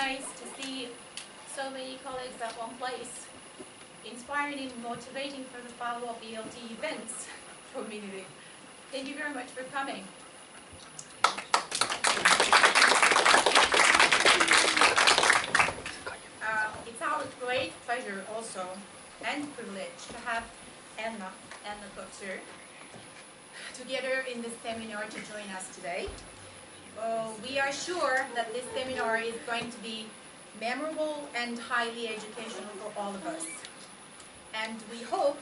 nice to see so many colleagues at one place, inspiring and motivating for the follow-up ELT events for Minidil. Thank you very much for coming. It's our great pleasure also and privilege to have ELNA COETZER together in this seminar to join us today. We are sure that this seminar is going to be memorable and highly educational for all of us. And we hope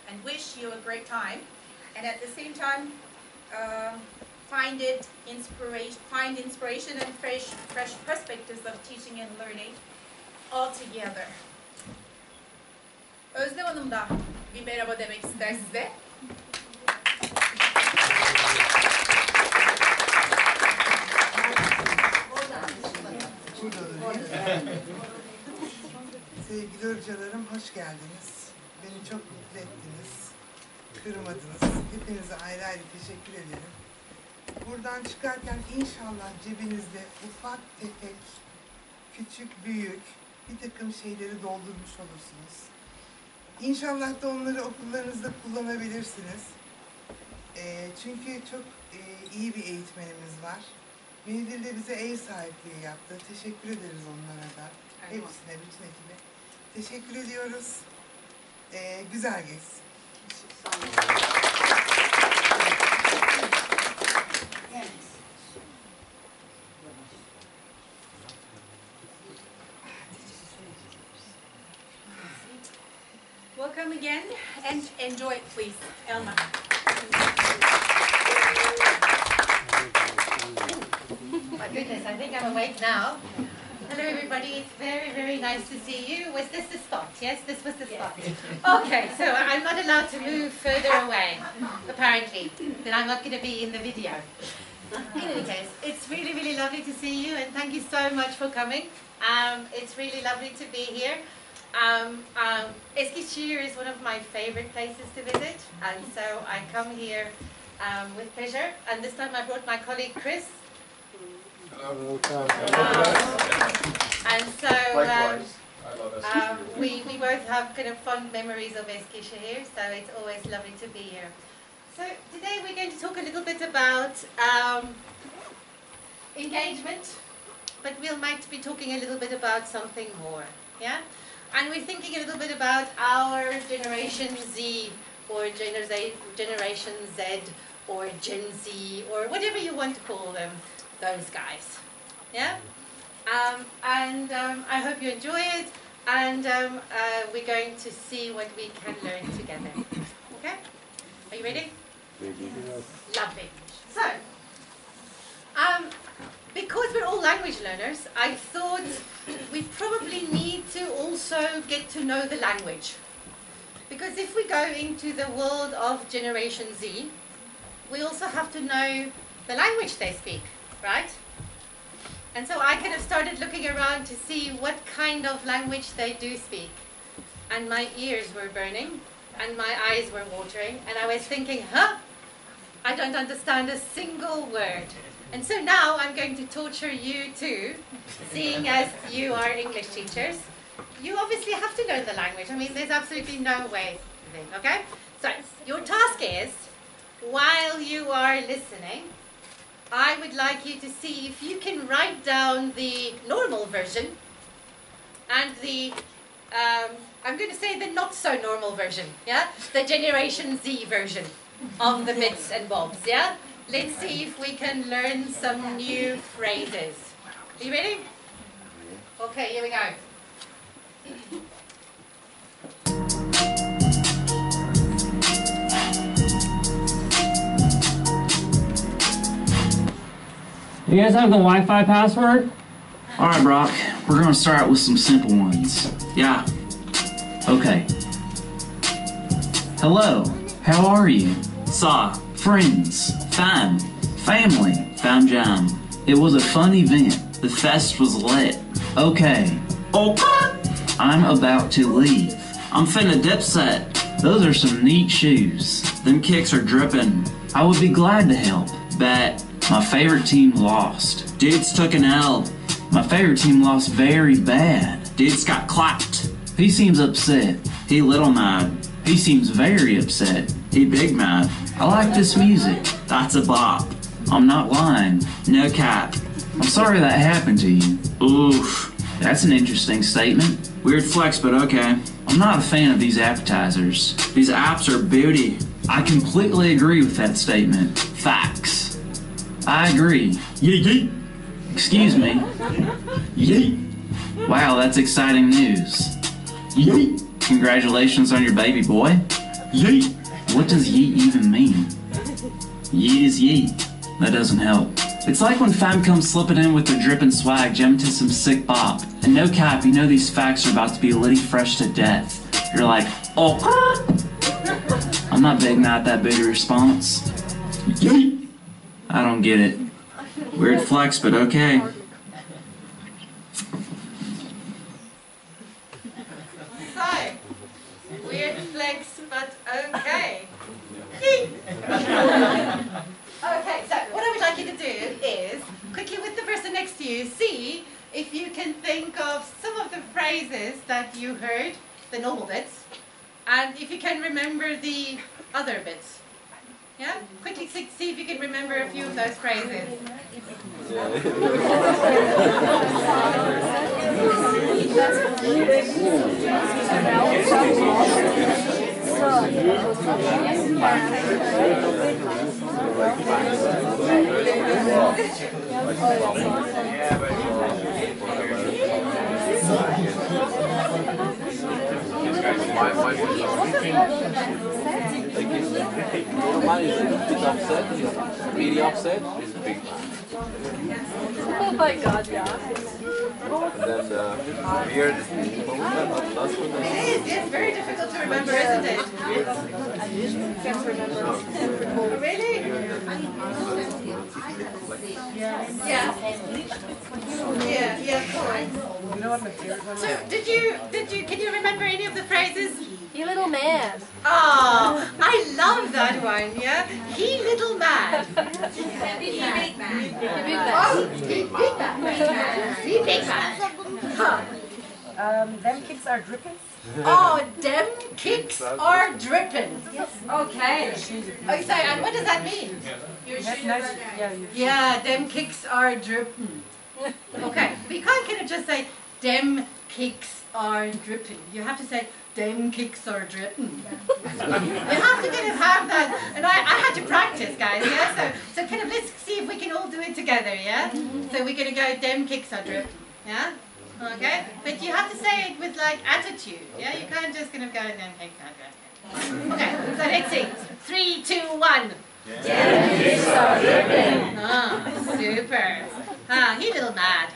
and wish you a great time, and at the same time find inspiration and fresh perspectives of teaching and learning all together. Özlem Hanım da bir merhaba demek ister size. Sevgili hocalarım, hoş geldiniz. Beni çok mutlu ettiniz. Kırmadınız. Hepinize ayrı ayrı teşekkür ederim. Buradan çıkarken inşallah cebinizde ufak tefek, küçük büyük bir takım şeyleri doldurmuş olursunuz. İnşallah da onları okullarınızda kullanabilirsiniz. Çünkü çok iyi bir eğitmenimiz var. Minidil de bize ev sahipliği yaptı. Teşekkür ederiz onlara da. Hepsine, bütün ekibe. Teşekkür ediyoruz. Güzel geçsin. Welcome again and enjoy it, please, ELNA. My goodness, I think I'm awake now. Hello everybody, it's very, very nice to see you. Was this the spot? Yes, this was the spot. Okay, so I'm not allowed to move further away, apparently. Then I'm not going to be in the video. In any case, it's really, really lovely to see you, and thank you so much for coming. It's really lovely to be here. Eskişehir is one of my favorite places to visit, and so I come here with pleasure. And this time I brought my colleague Chris. And so we both have kind of fond memories of Eskişehir, so it's always lovely to be here. So today we're going to talk a little bit about engagement, but we might be talking a little bit about something more, yeah? And we're thinking a little bit about our Generation Z, or Generation Z, or Gen Z, or whatever you want to call them, those guys, yeah? I hope you enjoy it, and we're going to see what we can learn together, okay? Are you ready? Lovely. So, because we're all language learners, I thought we probably need to also get to know the language. Because if we go into the world of Generation Z, we also have to know the language they speak, right? And so I kind of started looking around to see what kind of language they do speak. And my ears were burning, and my eyes were watering, and I was thinking, I don't understand a single word. And so now I'm going to torture you too, seeing as you are English teachers. You obviously have to know the language. I mean, there's absolutely no way, okay? So your task is, while you are listening, I would like you to see if you can write down the normal version and the, I'm going to say the not so normal version, yeah? The Generation Z version of the bits and bobs, yeah? Let's see if we can learn some new phrases. Are you ready? Okay, here we go. You guys have the Wi-Fi password? Alright, Brock. We're going to start with some simple ones. Yeah. Okay. Hello. How are you? Sa. Friends. Fine. Family. Fine jam. It was a fun event. The fest was lit. Okay. Okay. I'm about to leave. I'm finna dip set. Those are some neat shoes. Them kicks are dripping. I would be glad to help. Bet. My favorite team lost. Dudes took an L. My favorite team lost very bad. Dudes got clapped. He seems upset. He little mad. He seems very upset. He big mad. I like this music. That's a bop. I'm not lying. No cap. I'm sorry that happened to you. Oof. That's an interesting statement. Weird flex, but okay. I'm not a fan of these appetizers. These apps are booty. I completely agree with that statement. Facts. I agree. Yeet yeet. Excuse me. Yeet. Wow, that's exciting news. Yeet. Congratulations on your baby boy. Yeet. What does yeet even mean? Yeet is yeet. That doesn't help. It's like when fam comes slipping in with their drippin' swag, jamming to some sick bop. And no cap, you know these facts are about to be litty fresh to death. You're like, oh. I'm not big mad at that booty response. Yeet. I don't get it. Weird flex, but okay. So, weird flex, but okay. Okay, so what I would like you to do is, quickly with the person next to you, see if you can think of some of the phrases that you heard, the normal bits, and if you can remember the other bits. Yeah? Quickly see if you can remember a few of those phrases. Normal is a bit upset, really upset, is big man. Oh my god, yeah. And then the weird, that's one. It's very difficult to remember, isn't it? Really? Yeah, cool. So, can you remember any of the phrases? You little man. Oh, I love that one, yeah? He little man. He big man. You big man. Oh, he big man. He big man. Huh. Them kids are dripping. Oh, them kicks are dripping. Okay. Oh, sorry, and what does that mean? Yeah, them kicks are dripping. Okay, but you can't kind of just say, them kicks are dripping. You have to say, them kicks are dripping. You have to kind of have that, and I had to practice, guys, yeah? So kind of let's see if we can all do it together, yeah? So we're going to go, them kicks are dripping, yeah? Okay? But you have to say it with like attitude, yeah? You can't just kind of go, them kicks are dripping. Okay, so let's sing. 3, 2, 1. Them kicks are dripping. Ah, super. Ah, he little mad.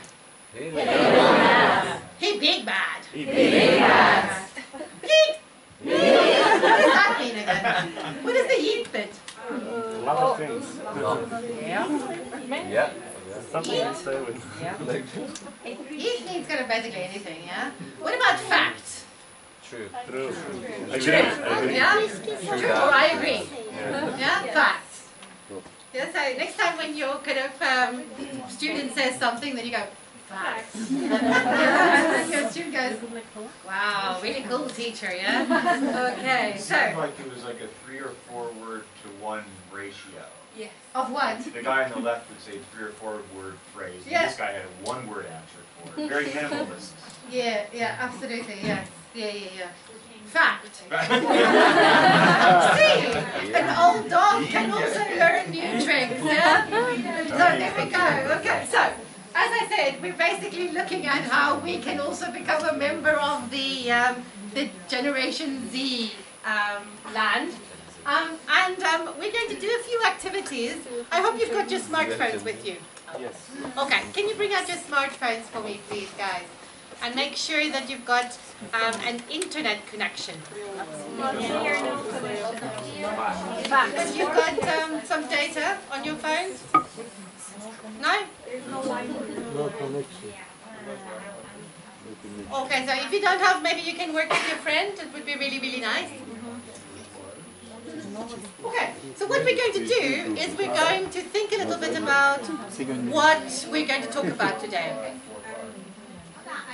He little mad. He big bad. He big mad. Yeet! What does that mean again? What is the yeet bit? A lot of things. Yeah. Something to say with. Yeet means kind of basically anything, yeah? What about fact? True. True. True. Yeah? True. Or I agree. Yeah? Fact. Yeah, so next time when your kind of student says something, then you go, fact. Your student goes, wow, really cool teacher, yeah? Okay, It so. seemed like it was like a 3 or 4 word to 1 ratio. Yes. Of what? The guy on the left would say 3 or 4 word phrase, and Yeah. this guy had a 1 word answer for it. Very minimalist. Yeah, absolutely, yes. Yeah. Fact. See, an old dog can also learn new tricks, yeah? So there we go. Okay, so as I said, we're basically looking at how we can also become a member of the Generation Z land. And we're going to do a few activities. I hope you've got your smartphones with you. Yes. Okay, can you bring out your smartphones for me, please, guys? And make sure that you've got an internet connection. That you've got some data on your phones? No? No connection. Okay, so if you don't have, maybe you can work with your friend. It would be really, really nice. Okay, so what we're going to do is we're going to think a little bit about what we're going to talk about today.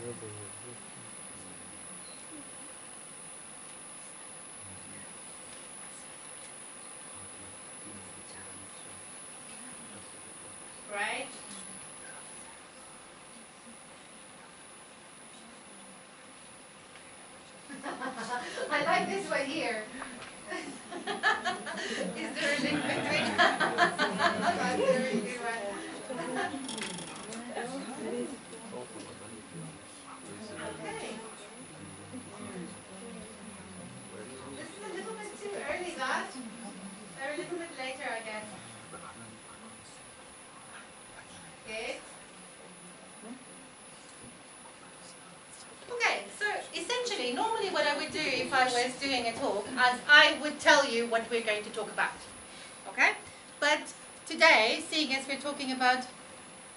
Right? I like this one here. Is there a link between? That's a very good one. Okay. This is a little bit too early, that. Or a little bit later, I guess. Good. Okay, so essentially, normally what I would do if I was doing a talk, as I would tell you what we're going to talk about. Okay? But today, seeing as we're talking about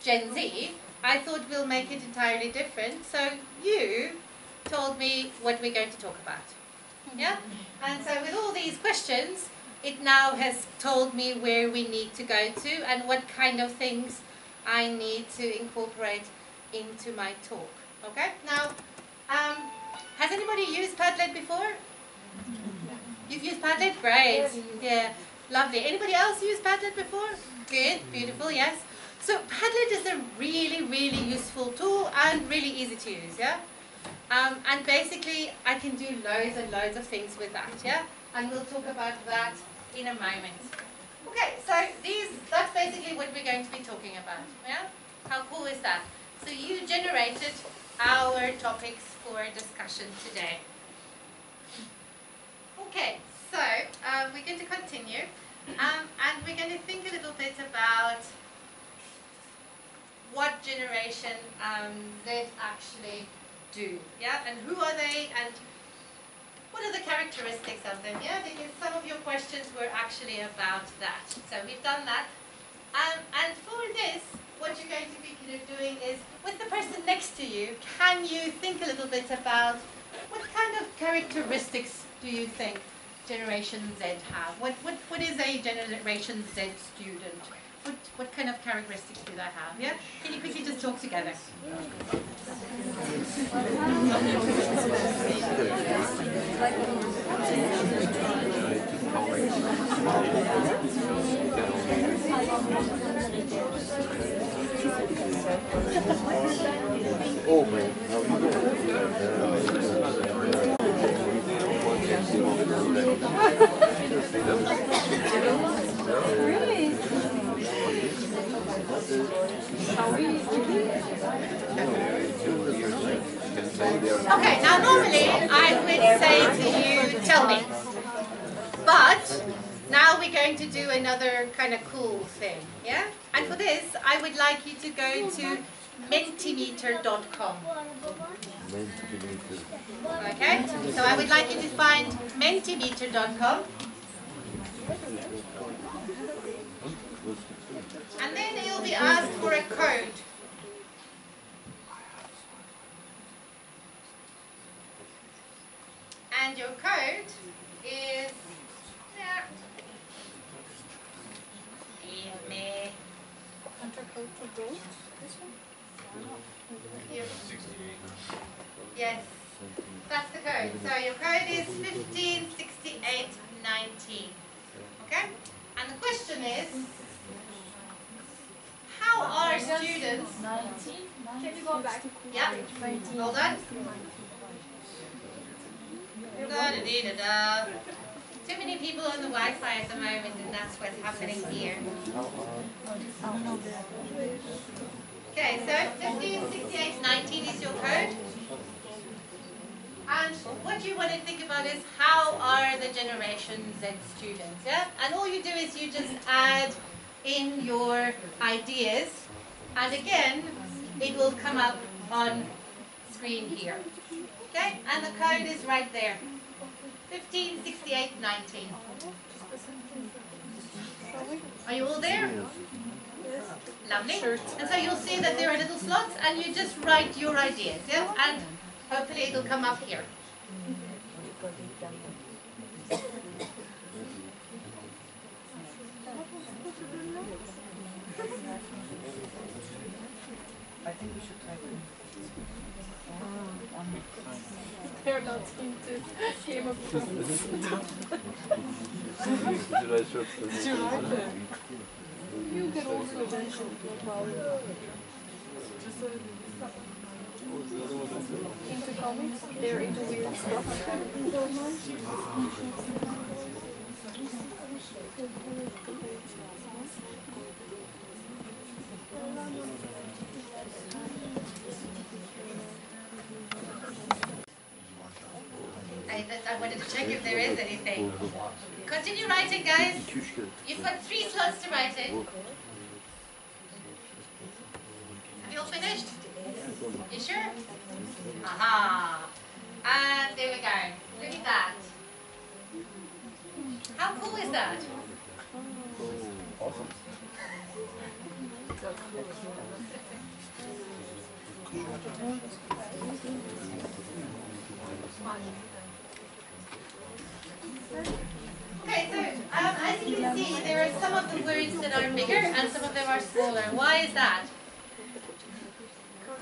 Gen Z, I thought we'll make it entirely different. So you told me what we're going to talk about. Yeah? And so with all these questions, it now has told me where we need to go to and what kind of things I need to incorporate into my talk. Okay? Now, has anybody used Padlet before? You've used Padlet? Great. Yeah. Lovely. Anybody else used Padlet before? Good. Beautiful. Yes. So Padlet is a really, really useful tool and really easy to use. Yeah. And basically, I can do loads and loads of things with that. Yeah. And we'll talk about that in a moment. Okay. So that's basically what we're going to be talking about. Yeah. How cool is that? So you generated our topics for discussion today. Okay, so we're going to continue and we're going to think a little bit about what Generation Z actually do, yeah, and who are they and what are the characteristics of them, yeah, because some of your questions were actually about that. So we've done that. And for this, what you're going to be doing is, with the person next to you, can you think a little bit about what kind of characteristics do you think Generation Z have? What is a Generation Z student? What kind of characteristics do they have? Yeah? Can you quickly just talk together? Okay, now normally I would say to you, tell me. But now we're going to do another kind of cool thing, yeah? And for this, I would like you to go to mentimeter.com. Okay, so I would like you to find mentimeter.com. And then you'll be asked for a code. And your code is here. Yes, that's the code. So your code is 156819. Okay? And the question is, how are students? 19? Can you go back? Yeah. Hold on. Da-da-dee-da-da. Too many people on the Wi-Fi at the moment, and that's what's happening here. Okay, so 156819 is your code. And what you want to think about is, how are the Generation Z students? Yeah? And all you do is you just add in your ideas, and again, it will come up on screen here. Okay, and the code is right there, 156819. Are you all there? Lovely. And so you'll see that there are little slots, and you just write your ideas, yeah? And hopefully it'll come up here. I think we should type in. They're not into Game of Thrones. Did you write it? You can also mention it, no problem. Just so into comics, they're into weird stuff. I wanted to check if there is anything. Continue writing, guys. You've got 3 slots to write in. Have you all finished? You sure? Aha! And there we go. Look at that. How cool is that? Awesome. Okay, so as you can see, there are some of the words that are bigger and some of them are smaller. Why is that?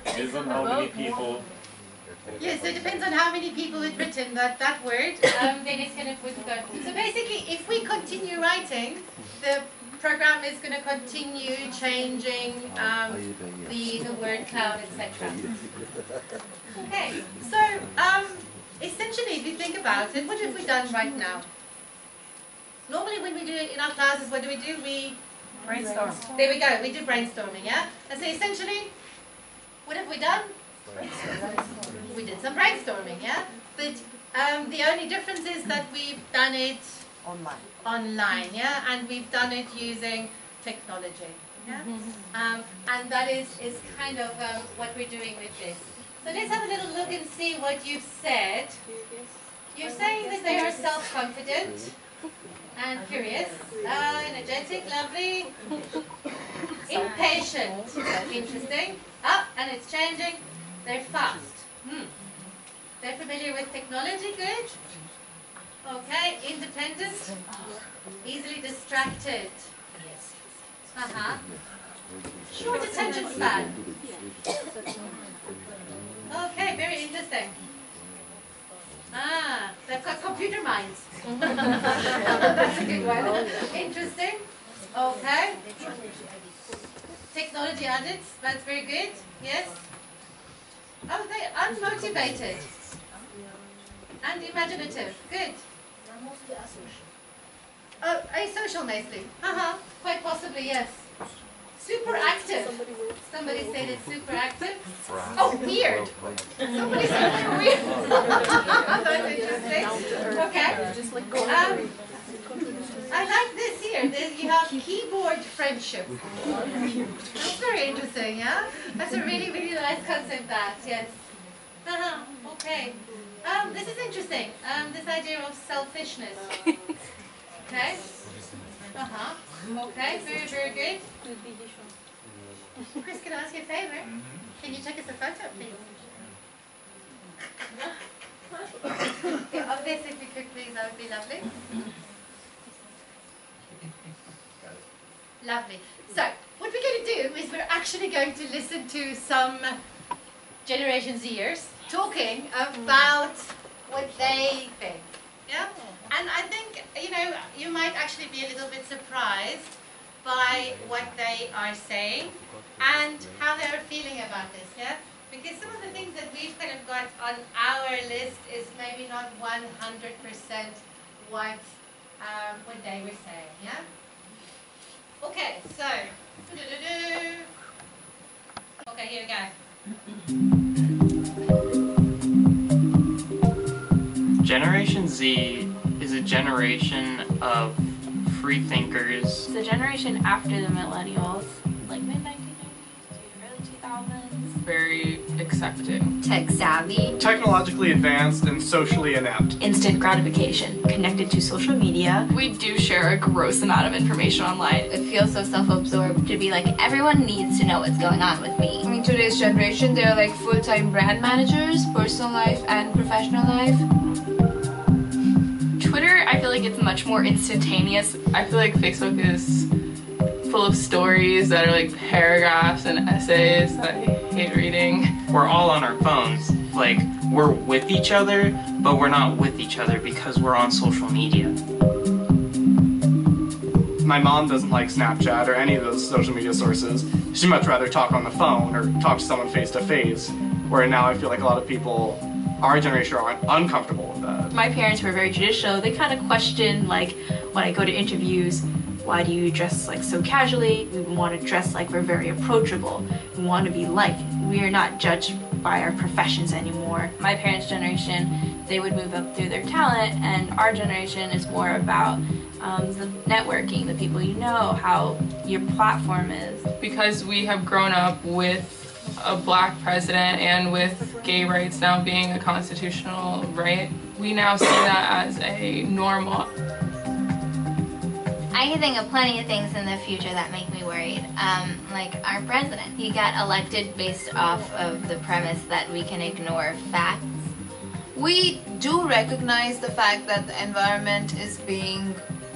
Depends on how many people. Yes, so it depends on how many people have written that word, then it's going to put the... So basically, if we continue writing, the program is going to continue changing the word cloud, etc. Okay, so essentially, if you think about it, what have we done right now? Normally when we do it in our classes, what do? We Brainstorm. There we go, we do brainstorming, yeah? And so essentially, what have we done? We did some brainstorming, yeah? But the only difference is that we've done it online, yeah? And we've done it using technology, yeah? And that is kind of what we're doing with this. So let's have a little look and see what you've said. You're saying that they are self-confident and curious, energetic, lovely, impatient, interesting, and it's changing. They're fast. They're familiar with technology, good. Okay, independent, easily distracted. Short attention span. Okay, very interesting. They've got computer minds. That's a good one. Interesting. Okay. Technology addicts, that's very good. Yes. Oh, they're unmotivated. And imaginative. Good. Oh, asocial mostly. Quite possibly, yes. Super active. Somebody said it's super active. Oh, weird. Somebody said they're weird. That's interesting. Okay. I like this here. You have keyboard friendship. That's very interesting, yeah? That's a really, really nice concept, that, yes. Okay. This is interesting. This idea of selfishness. Okay. Okay, very, very good. Chris, can I ask you a favor? Can you take us a photo, please? Of this, if you could, please, that would be lovely. Lovely. So, what we're going to do is we're actually going to listen to some Generation Zers talking about what they think. Yeah? And I think, you might actually be a little bit surprised by what they are saying and how they're feeling about this, yeah? Because some of the things that we've kind of got on our list is maybe not 100% what they were saying, yeah? Okay, so, okay, here we go. Generation Z is a generation of free thinkers. It's the generation after the millennials, like mid-1990s to early 2000s. Very accepting. Tech savvy. Technologically advanced and socially inept. Instant gratification. Connected to social media. We do share a gross amount of information online. It feels so self-absorbed to be like, everyone needs to know what's going on with me. I mean, today's generation, they're like full-time brand managers, personal life and professional life. Twitter, I feel like it's much more instantaneous. I feel like Facebook is full of stories that are like paragraphs and essays that I hate reading. We're all on our phones, like we're with each other, but we're not with each other because we're on social media. My mom doesn't like Snapchat or any of those social media sources. She'd much rather talk on the phone or talk to someone face to face, where now I feel like a lot of people, our generation, are uncomfortable with that. My parents were very traditional. They kind of question, like, when I go to interviews, why do you dress like so casually? We want to dress like we're very approachable. We want to be liked. We are not judged by our professions anymore. My parents' generation, they would move up through their talent, and our generation is more about the networking, the people you know, how your platform is. Because we have grown up with a black president and with gay rights now being a constitutional right, we now see that as a normal. I can think of plenty of things in the future that make me worried. Like our president. He got elected based off of the premise that we can ignore facts. We do recognize the fact that the environment is being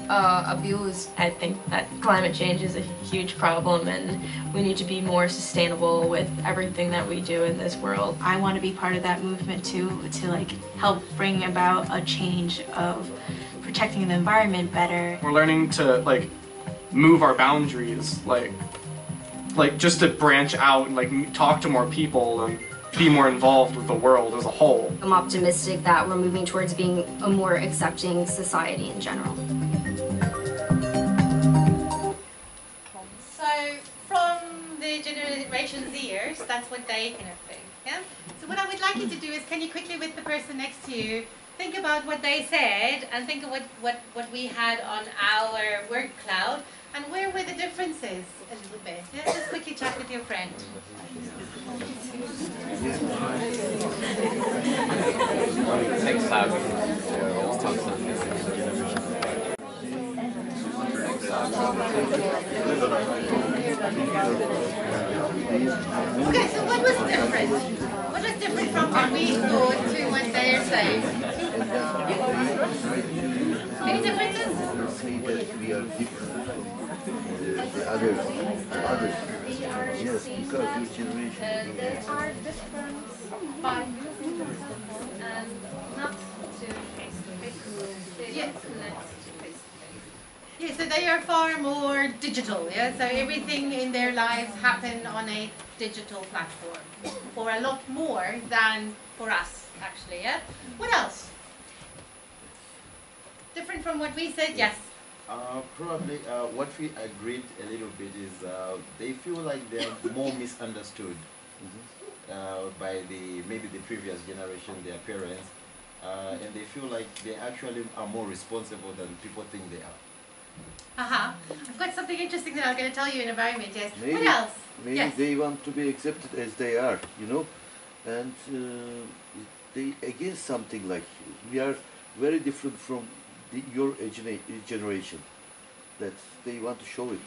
abused. I think that climate change is a huge problem and we need to be more sustainable with everything that we do in this world. I want to be part of that movement too, to like help bring about a change of protecting the environment better. We're learning to like move our boundaries, like just to branch out and like talk to more people and be more involved with the world as a whole. I'm optimistic that we're moving towards being a more accepting society in general. So from the Generation Zers, that's what they kind of think. Yeah? So what I would like you to do is, can you quickly with the person next to you think about what they said and think of what we had on our word cloud and where were the differences a little bit. Yeah? Just quickly chat with your friend. Next time. Okay, so what was different? What was different from what we thought to what they're saying? Any differences? We are different. The others. Yes, because your generation. There are different by using the symbol and not to face-to-face. They don't connect face-to-face. Yeah, so they are far more digital, yeah? So everything in their lives happen on a digital platform for a lot more than for us, actually, yeah? What else? Different from what we said? Yes. Probably what we agreed a little bit is they feel like they're more misunderstood by maybe the previous generation, their parents, and they feel like they actually are more responsible than people think they are. I've got something interesting that I'm going to tell you in a moment, yes. Maybe, what else? Maybe yes. They want to be accepted as they are, you know, and they against something like we are very different from your generation, that they want to show it.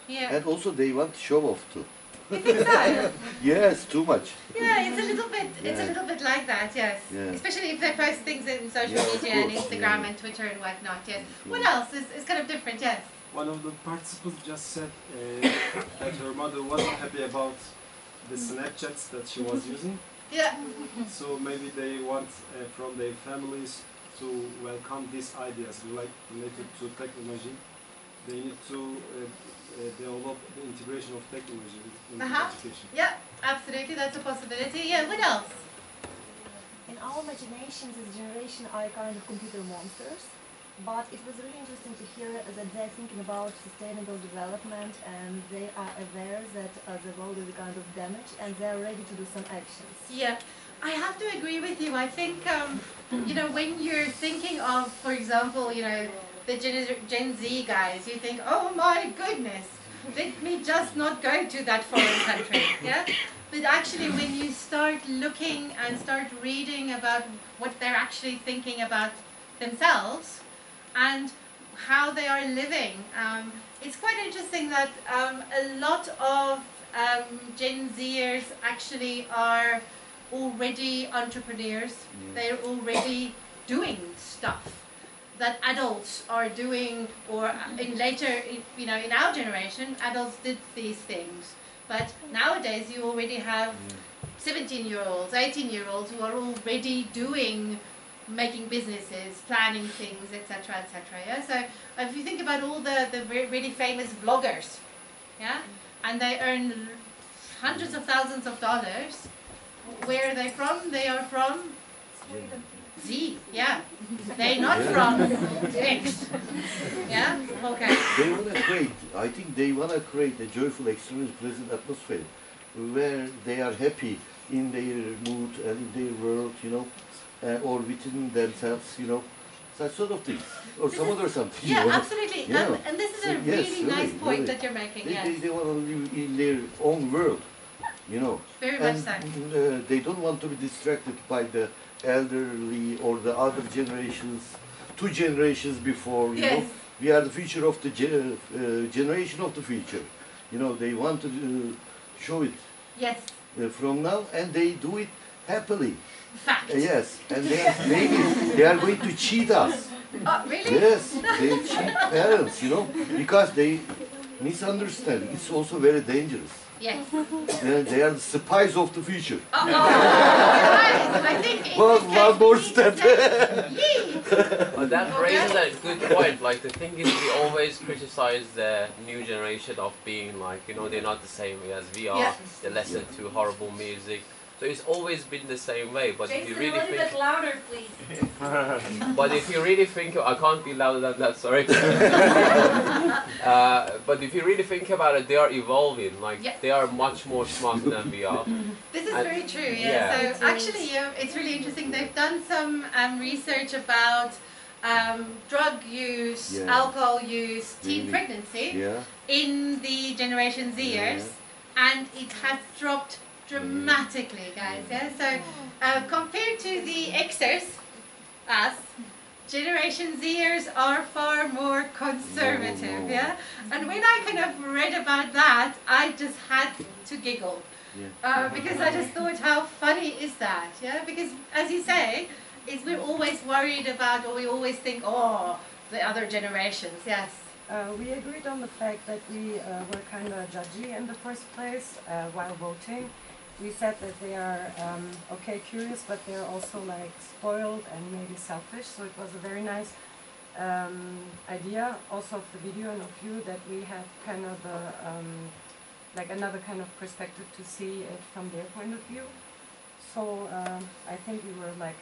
Yeah. And also they want to show off too. You think so? Yes, too much. Yeah, it's a little bit like that, yes. Yeah. Especially if they post things in social media and Instagram and Twitter and whatnot, yes. What else is kind of different, yes? One of the participants just said that her mother wasn't happy about the Snapchats that she was using. Yeah. So maybe they want from their families to welcome these ideas like related to technology. They need to develop the integration of technology in education. Yeah, absolutely, that's a possibility. Yeah, what else? In our imaginations, this generation are kind of computer monsters, but it was really interesting to hear that they're thinking about sustainable development and they are aware that the world is kind of damaged and they're ready to do some actions. Yeah, I have to agree with you. I think, you know, when you're thinking of, for example, you know, the Gen Z guys, you think, oh my goodness, let me just not go to that foreign country, yeah? But actually when you start looking and start reading about what they're actually thinking about themselves and how they are living, it's quite interesting that a lot of Gen Zers actually are already entrepreneurs. They're already doing stuff that adults are doing, or in later, you know, in our generation, adults did these things. But nowadays you already have 17-year-olds, 18-year-olds who are already making businesses, planning things, etc., etc. Yeah. So if you think about all the really famous vloggers, yeah, and they earn hundreds of thousands of dollars. Where are they from? They are from Z. Yeah. They're not from X. Yeah. Okay. They want to create. I think they want to create a joyful experience, pleasant atmosphere, where they are happy in their mood and in their world, you know. Or within themselves, you know, such sort of things, or some other something. Yeah, you know? absolutely. Yeah. And this is a Yes, really nice point that you're making. They want to live in their own world, you know. Very and, much so. They don't want to be distracted by the elderly or the other generations, 2 generations before, you know. We are the future of the generation of the future. You know, they want to show it from now, and they do it happily. Fact. Yes, and maybe they are going to cheat us. Oh, really? Yes, they cheat parents, you know, because they misunderstand. It's also very dangerous. Yes. They are the spies of the future. Oh, I think one more step. But that raises a good point. Like, the thing is, we always criticize the new generation of being like, you know, they're not the same way as we are. Yeah. They listen to horrible music. So it's always been the same way. But if you really a little think, bit louder, please. but if you really think, I can't be louder than that. Sorry. But if you really think about it, they are evolving. Like, they are much more smarter than we are. This is very true. Yeah. So actually, it's really interesting. They've done some research about drug use, alcohol use, teen pregnancy in the Generation Zers, and it has dropped dramatically, guys. Yeah. So compared to the Xers, us, Generation Zers are far more conservative. Yeah. And when I kind of read about that, I just had to giggle. Because I just thought, how funny is that? Yeah. Because as you say, we're always worried about, or we always think, oh, the other generations. Yes. We agreed on the fact that we were kind of judgy in the first place while voting. We said that they are okay, curious, but they're also like spoiled and maybe selfish. So it was a very nice idea, also of the video and of you, that we had kind of like another kind of perspective to see it from their point of view. So I think we were like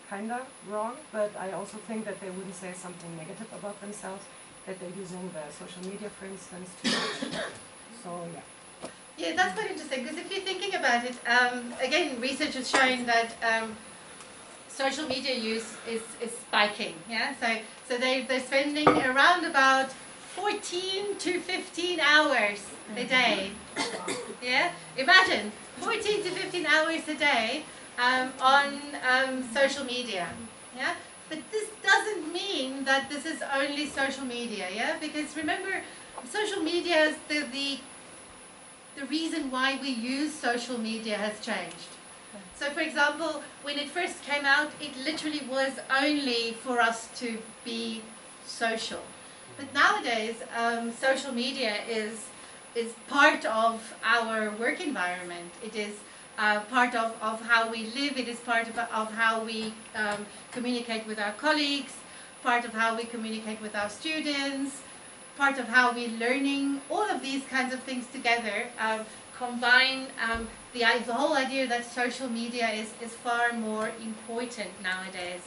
kinda wrong, but I also think that they wouldn't say something negative about themselves, that they're using the social media, for instance, too much. So yeah. Yeah, that's quite interesting, because if you're thinking about it, again, research has shown that social media use is spiking. Yeah, so they're spending around about 14 to 15 hours a day. Yeah, imagine 14 to 15 hours a day on social media. Yeah, but this doesn't mean that this is only social media. Yeah, because remember, social media is the reason why we use social media has changed. So for example, when it first came out, it literally was only for us to be social. But nowadays, social media is part of our work environment. It is part of how we live. It is part of how we communicate with our colleagues, part of how we communicate with our students, part of how we're learning. All of these kinds of things together combine the whole idea that social media is far more important nowadays.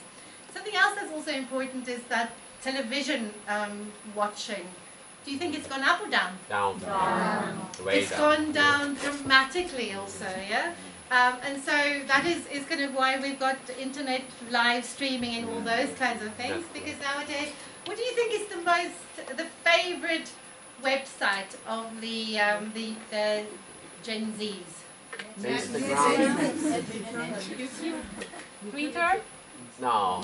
Something else that's also important is that television watching. Do you think it's gone up or down? Down. It's gone down dramatically also, yeah? And so that is kind of why we've got internet live streaming and all those kinds of things, because nowadays, what do you think is the favorite website of the Gen Zs? YouTube? Twitter? No.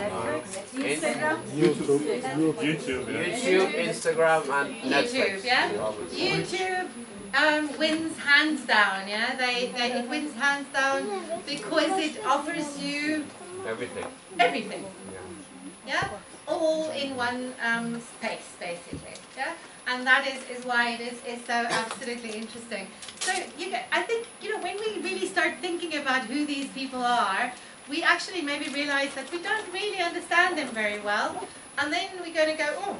Instagram? YouTube, Instagram, and Netflix. YouTube, yeah? YouTube wins hands down, yeah? It wins hands down because it offers you everything. Everything. Yeah? all in one space, basically. Yeah, and that is why it is so absolutely interesting. So I think when we really start thinking about who these people are, we actually maybe realize that we don't really understand them very well, and then we're going to go, oh,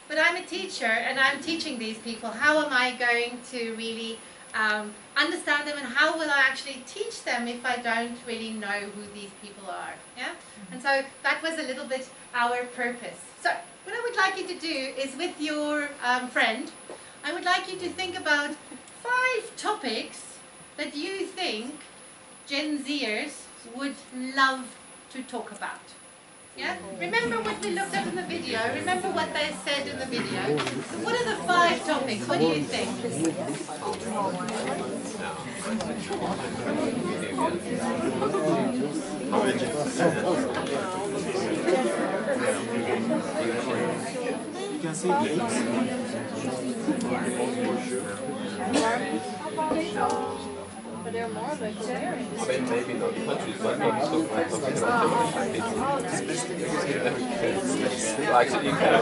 but I'm a teacher and I'm teaching these people. How am I going to really understand them, and how will I actually teach them if I don't really know who these people are? Yeah, and so that was a little bit our purpose. So what I would like you to do is, with your friend, I would like you to think about 5 topics that you think Gen Zers would love to talk about. Yeah? Remember what we looked at in the video. Remember what they said in the video. So what are the 5 topics? What do you think? You can say games. But they're more of a career. Maybe not countries, but maybe something actually, you can.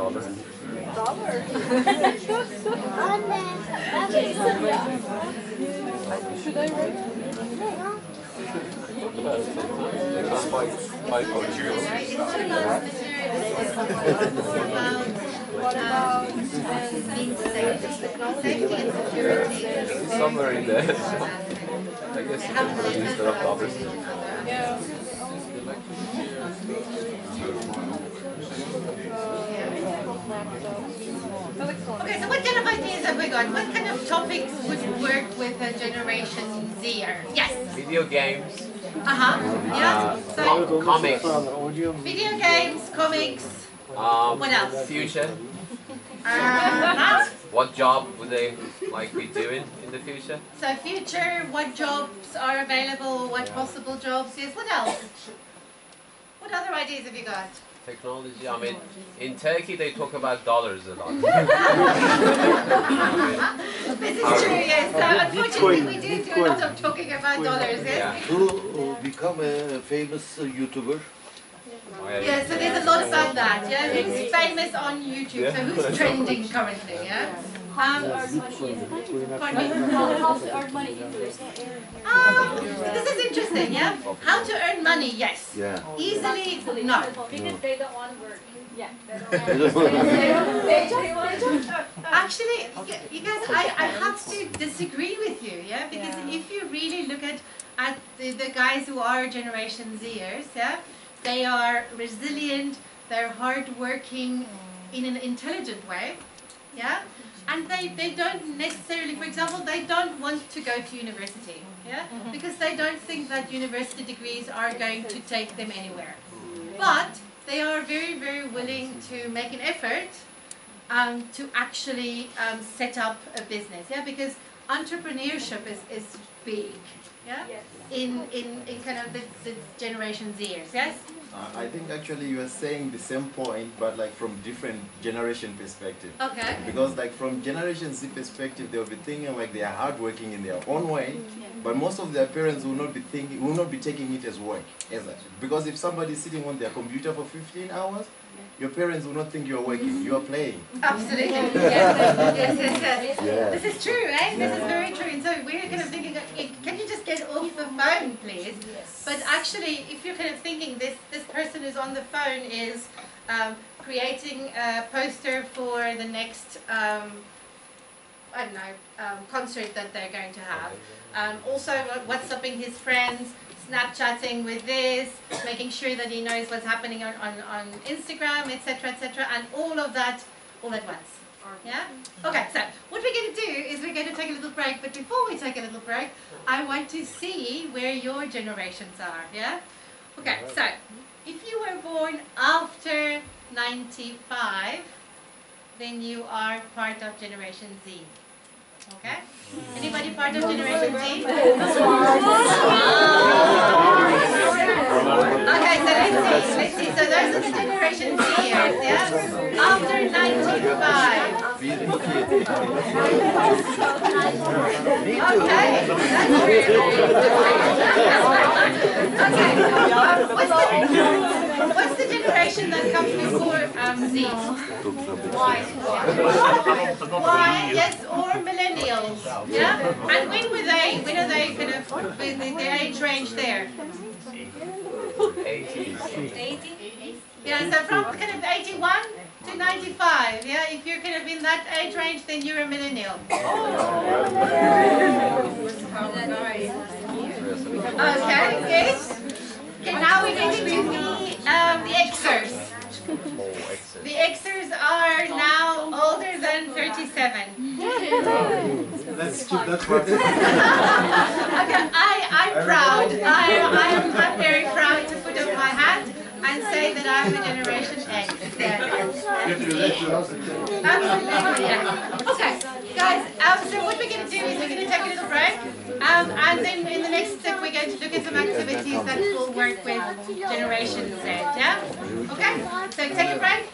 $1. Should I write? What about being safe? Safety and security. Somewhere in there. I guess instead of dollars. Yeah. Okay, so what kind of ideas have we got? What kind of topics would work with a Generation Zer? Yes? Video games. Yeah. So, Comics. video games, comics. What else? Future. Uh-huh. What job would they be doing in the future? So future, what jobs are available, what possible jobs, yes, what else? What other ideas have you got? Technology. I mean, in Turkey they talk about dollars a lot. This is true, yes. Unfortunately, we do a lot of talking about dollars, yes. To become a famous YouTuber. Yeah, so there's a lot about that, yeah. Who's famous on YouTube, so who's trending currently, yeah? How to earn money easily. This is interesting, yeah? How to earn money, yes. Yeah. Easily, no. Because they don't want to work. Yeah. Actually, you guys, I have to disagree with you, yeah? Because if you really look at the guys who are Generation Zers, yeah? They are resilient, they're hardworking in an intelligent way, yeah? And they don't necessarily, for example, they don't want to go to university, yeah? Because they don't think that university degrees are going to take them anywhere. But they are very, very willing to make an effort to actually set up a business, yeah? Because entrepreneurship is big, yeah? In kind of the Generation Zers, yes? I think actually you are saying the same point, but from different generation perspective. Okay. Because from Generation Z perspective, they'll be thinking they are hardworking in their own way, but most of their parents will not be taking it as work. Because if somebody is sitting on their computer for 15 hours, your parents will not think you're working, you are playing. Absolutely. Yes. Yeah. This is true, eh? This is very true. And so we're kind of thinking, can you just get off the phone, please? Yes. But actually, if you're kind of thinking this person who's on the phone is creating a poster for the next, I don't know, concert that they're going to have. Also, WhatsApping his friends, Snapchatting with this, making sure that he knows what's happening on Instagram, etc., and all of that all at once. Yeah? Okay, so what we're going to do is we're going to take a little break, but before we take a little break, I want to see where your generations are, yeah? Okay, so if you were born after 95, then you are part of Generation Z. Okay? Anybody part of Generation Z? Okay, so let's see. So those are the Generation Zers, yeah? After 95. Okay, that's really what's the generation that comes before Z? Y, yes, or millennials, yeah? And when are they kind of, with the age range there? 80s. Yeah, so from kind of 81 to 95, yeah? If you're kind of in that age range, then you're a millennial. Okay, good. Okay, now we're getting to the Xers. The Xers are now older than 37. Let's keep that part. Okay, I'm proud. I'm very proud to put up my hat and say that I'm a Generation X. Absolutely, yeah. Okay, guys, so what we're going to do is we're going to take a little break, and then in the next step we're going to look at some activities that will work with Generation Z, yeah? Okay, so take a break.